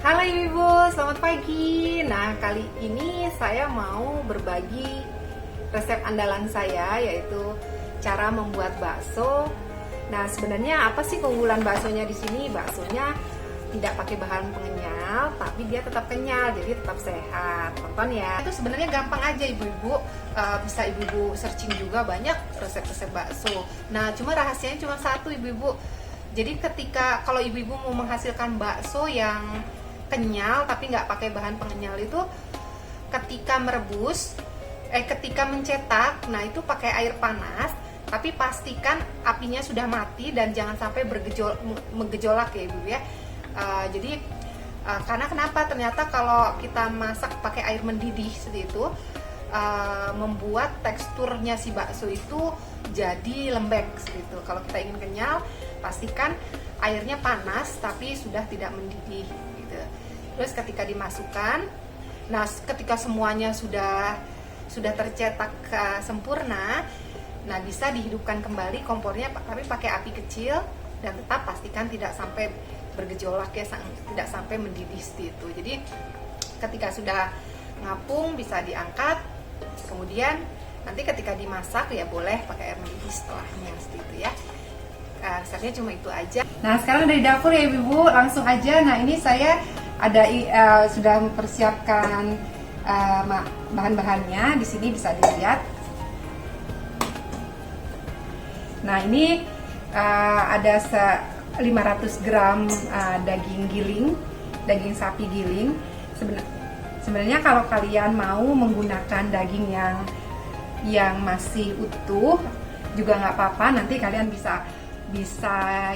Halo ibu-ibu, selamat pagi. Nah, kali ini saya mau berbagi resep andalan saya, yaitu cara membuat bakso. Nah, sebenarnya apa sih keunggulan baksonya di sini? Baksonya tidak pakai bahan pengenyal, tapi dia tetap kenyal, jadi tetap sehat. Tonton ya. Itu sebenarnya gampang aja ibu-ibu. Bisa ibu-ibu searching juga banyak resep-resep bakso. Nah, cuma rahasianya cuma satu ibu-ibu. Jadi kalau ibu-ibu mau menghasilkan bakso yang kenyal tapi nggak pakai bahan pengenyal itu, ketika ketika mencetak, nah itu pakai air panas, tapi pastikan apinya sudah mati dan jangan sampai menggejolak ya ibu ya. Karena kenapa? Ternyata kalau kita masak pakai air mendidih seperti itu, membuat teksturnya si bakso itu jadi lembek gitu. Kalau kita ingin kenyal, pastikan airnya panas tapi sudah tidak mendidih gitu. Terus ketika dimasukkan, nah ketika semuanya sudah tercetak sempurna, nah bisa dihidupkan kembali kompornya tapi pakai api kecil, dan tetap pastikan tidak sampai bergejolak ya, tidak sampai mendidih seperti itu. Jadi ketika sudah ngapung bisa diangkat, kemudian nanti ketika dimasak ya boleh pakai air mendidih setelahnya seperti itu ya. Resepnya cuma itu aja. Nah sekarang dari dapur ya ibu, langsung aja. Nah ini saya sudah mempersiapkan bahan-bahannya. Di sini bisa dilihat. Nah ini ada 500 gram daging giling, daging sapi giling. Sebenarnya kalau kalian mau menggunakan daging yang masih utuh juga nggak apa-apa. Nanti kalian bisa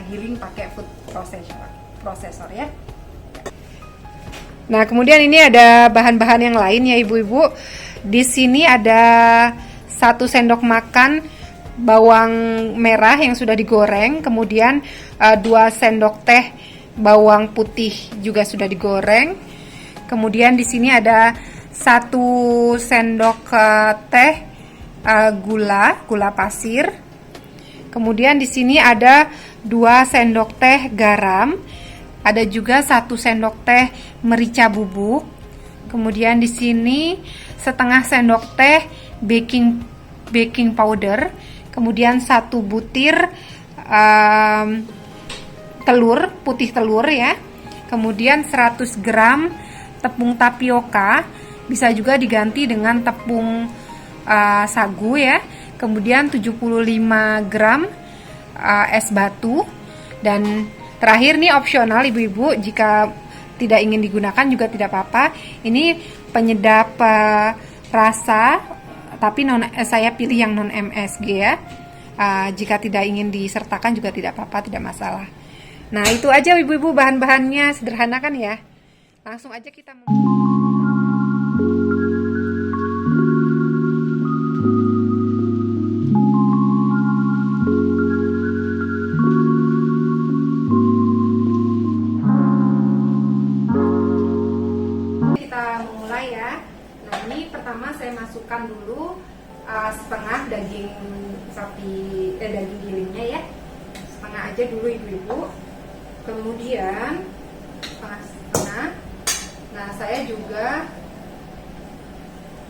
giling pakai food processor ya. Nah, kemudian ini ada bahan-bahan yang lain ya ibu-ibu. Di sini ada 1 sendok makan bawang merah yang sudah digoreng, kemudian 2 sendok teh bawang putih juga sudah digoreng. Kemudian di sini ada 1 sendok teh gula pasir. Kemudian di sini ada 2 sendok teh garam. Ada juga 1 sendok teh merica bubuk. Kemudian di sini setengah sendok teh baking powder. Kemudian 1 butir putih telur ya. Kemudian 100 gram tepung tapioka, bisa juga diganti dengan tepung sagu ya. Kemudian 75 gram es batu. Dan terakhir nih opsional ibu-ibu, jika tidak ingin digunakan juga tidak apa-apa. Ini penyedap rasa, tapi saya pilih yang non MSG ya. Jika tidak ingin disertakan juga tidak apa-apa, tidak masalah. Nah itu aja ibu-ibu bahan-bahannya, sederhana kan ya. Langsung aja kita mulai ya. Nah ini pertama saya masukkan dulu setengah daging daging gilingnya ya, setengah aja dulu ibu-ibu. Kemudian setengah. Nah saya juga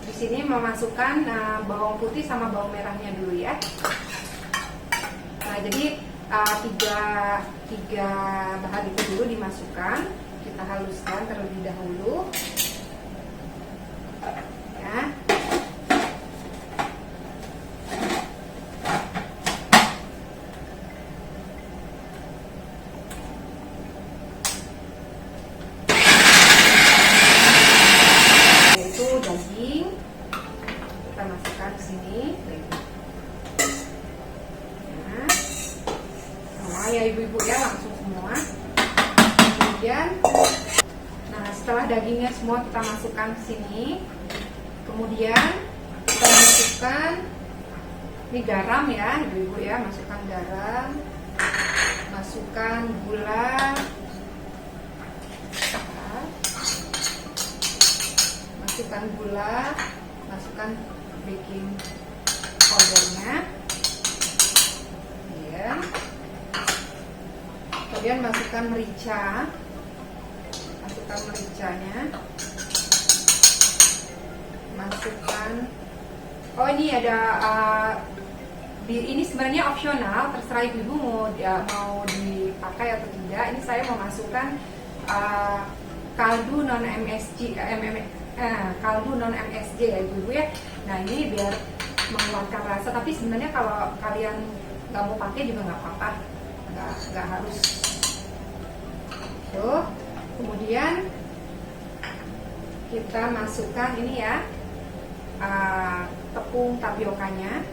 di sini memasukkan bawang putih sama bawang merahnya dulu ya. Nah jadi tiga bahan itu dulu dimasukkan, kita haluskan terlebih dahulu ya. Yaitu daging kita masukkan ke sini ya. Semua ya ibu-ibu ya, langsung semua. Kemudian setelah dagingnya semua kita masukkan ke sini, kemudian kita masukkan ini garam ya ibu-ibu ya, masukkan garam, masukkan gula, masukkan baking powdernya ya. Kemudian masukkan merica, masukkan mericanya, masukkan. Oh ini ada ini sebenarnya opsional, terserah ibu-ibu mau dipakai atau tidak. Ini saya mau masukkan kaldu non MSG, kaldu non MSG ya ibu-ibu ya. Nah ini biar mengeluarkan rasa, tapi sebenarnya kalau kalian nggak mau pakai juga nggak apa-apa, nggak harus. Tuh, kemudian kita masukkan ini ya, tepung tapiokanya.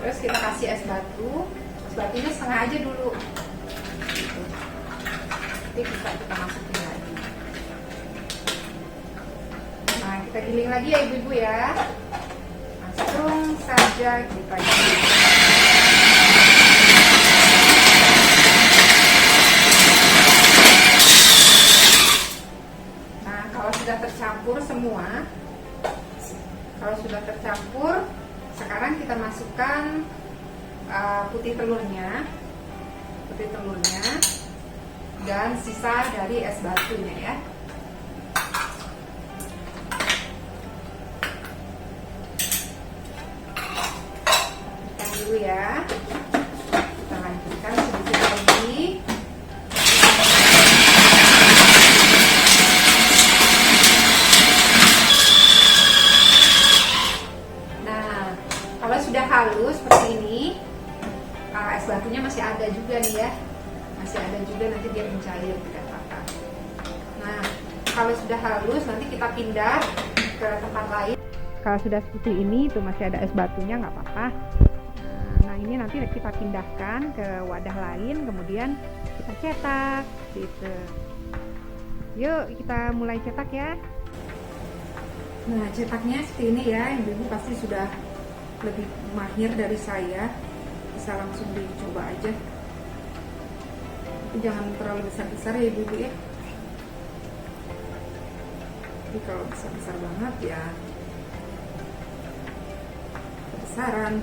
Terus kita kasih es batunya setengah aja dulu. Nanti kita masukin lagi. Nah kita giling lagi ya ibu-ibu ya. Langsung saja kita giling. Nah kalau sudah tercampur semua, sekarang kita masukkan putih telurnya dan sisa dari es batunya ya. Kita dulu ya. Kita lanjutkan sedikit lagi. Nah, kalau sudah halus seperti ini, es batunya masih ada juga nih ya, nanti dia mencair tidak apa-apa. Nah kalau sudah halus nanti kita pindah ke tempat lain. Kalau sudah seperti ini tuh masih ada es batunya nggak apa-apa. Nah ini nanti kita pindahkan ke wadah lain, kemudian kita cetak gitu. Yuk kita mulai cetak ya. Nah cetaknya seperti ini ya, ibu-ibu pasti sudah lebih mahir dari saya, bisa langsung dicoba aja. Tapi jangan terlalu besar-besar ya ibu-ibu ya. Tapi kalau besar-besar banget ya kebesaran.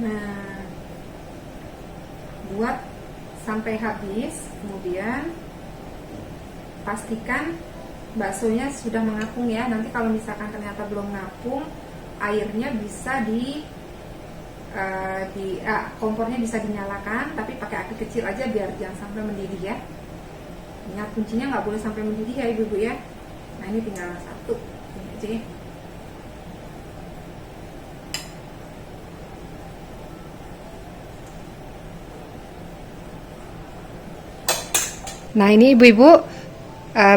Nah, buat sampai habis, kemudian pastikan baksonya sudah mengapung ya. Nanti kalau misalkan ternyata belum ngapung, airnya bisa kompornya bisa dinyalakan, tapi pakai api kecil aja biar jangan sampai mendidih ya. Ingat kuncinya nggak boleh sampai mendidih ya ibu-ibu ya. Nah ini tinggal satu, ini aja ya. Nah ini ibu-ibu,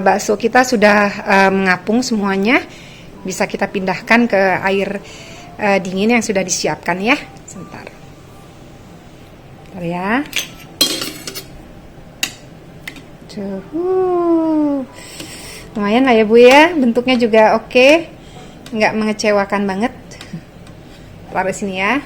bakso kita sudah mengapung semuanya. Bisa kita pindahkan ke air dingin yang sudah disiapkan ya. Sebentar. Bentar ya. Lumayan lah ya Bu ya. Bentuknya juga oke. Nggak mengecewakan banget. Taruh sini ya.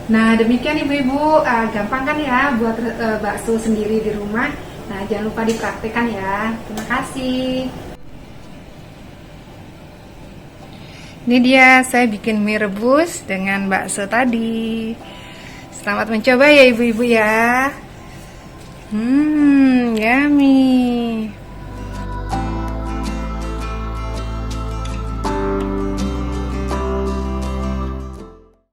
Nah demikian ibu-ibu, gampang kan ya buat bakso sendiri di rumah. Nah jangan lupa dipraktekkan ya. Terima kasih. Ini dia saya bikin mie rebus dengan bakso tadi. Selamat mencoba ya ibu-ibu ya. Yummy.